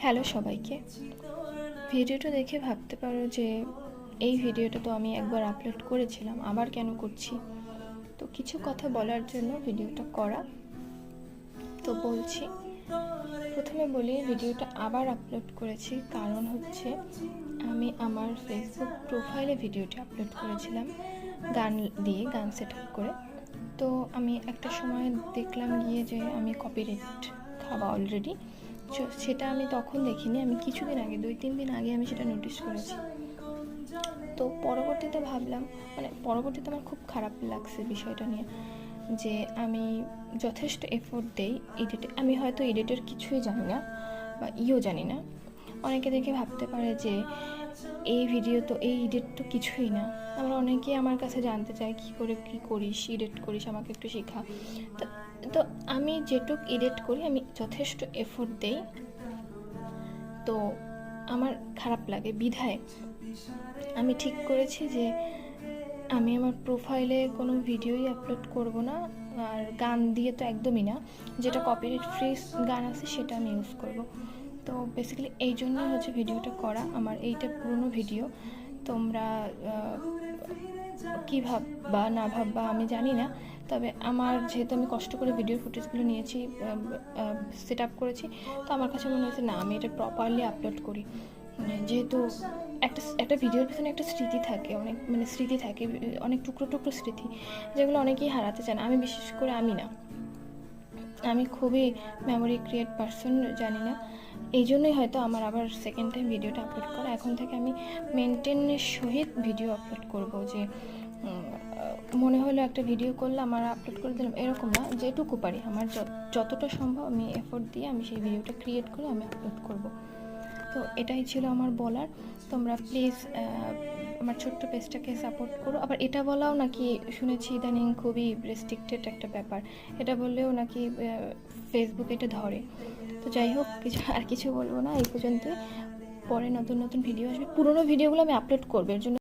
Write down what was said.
Hello সবাইকে। ভিডিওটা দেখে ভাবতে পারো যে এই ভিডিওটা তো আমি একবার আপলোড করেছিলাম, আবার কেন করছি। তো কিছু কথা বলার জন্য ভিডিওটা করা। তো বলছি, প্রথমে বলি ভিডিওটা আবার আপলোড করেছি কারণ হচ্ছে আমি আমার ফেসবুক প্রোফাইলে ভিডিওটি আপলোড করেছিলাম গান সেট আপ করে। তো আমি একটা সময় দেখলাম গিয়ে যে আমি কপিরাইট খাওয়া অলরেডি। সেটা আমি তখন দেখিনি, আমি কিছুদিন আগে 2-3 দিন আগে আমি সেটা নোটিস করেছি। তো পরবর্তীতে ভাবলাম, পরবর্তীতে আমার খুব খারাপ লাগছে বিষয়টা নিয়ে, যে আমি যথেষ্ট এফোর্ট দেই এডিটে। আমি হয়তো এডিটের কিছুই জানি না বা জানি না। অনেকে দেখে ভাবতে পারে যে এই ভিডিও তো, এই এডিট তো কিছুই না। আমরা অনেকেই আমার কাছে জানতে চাই কী করে কী করিস, এডিট করিস, আমাকে একটু শেখা। তো আমি যেটুক এডিট করি আমি যথেষ্ট এফোর্ট দেই। তো আমার খারাপ লাগে বিধায় আমি ঠিক করেছি যে আমি আমার প্রোফাইলে কোনো ভিডিওই আপলোড করব না, আর গান দিয়ে তো একদমই না। যেটা কপিরাইট ফ্রি গান আছে সেটা আমি ইউজ করব। তো বেসিক্যালি এই জন্যই হচ্ছে ভিডিওটা করা। আমার এইটা পুরনো ভিডিও, তোমরা কী ভাববা না ভাববা আমি জানি না। তবে আমার যেহেতু আমি কষ্ট করে ভিডিও ফুটেজগুলো নিয়েছি, সেট আপ করেছি, তো আমার কাছে মনে হয়েছে না, আমি এটা প্রপারলি আপলোড করি। যেহেতু একটা ভিডিওর পিছনে একটা স্মৃতি থাকে, স্মৃতি থাকে, অনেক টুকরো টুকরো স্মৃতি, যেগুলো অনেকেই হারাতে চান। আমি বিশেষ করে আমি খুবই মেমোরি ক্রিয়েট পারসন, জানি না, এই জন্যই হয়তো আমার আবার সেকেন্ড টাইম ভিডিওটা আপলোড করা। এখন থেকে আমি মেনটেনের সহিত ভিডিও আপলোড করব, যে মনে হলো একটা ভিডিও করলে আমার আপলোড করে দিলাম, এরকম না। যেটুকু পারি আমার যতটা সম্ভব আমি এফোর্ট দিয়ে আমি সেই ভিডিওটা ক্রিয়েট করে আমি আপলোড করব। তো এটাই ছিল আমার বলার। তোমরা প্লিজ আমার ছোট্ট পেজটাকে সাপোর্ট করো। আবার এটা বলাও নাকি শুনেছি ইদানিং খুবই রেস্ট্রিক্টেড একটা ব্যাপার, এটা বললেও নাকি ফেসবুক এটা ধরে। তো যাই হোক, কিছু বলবো না, এই পর্যন্ত। পরে নতুন নতুন ভিডিও আসবে, পুরোনো ভিডিওগুলো আমি আপলোড করবো, এর জন্য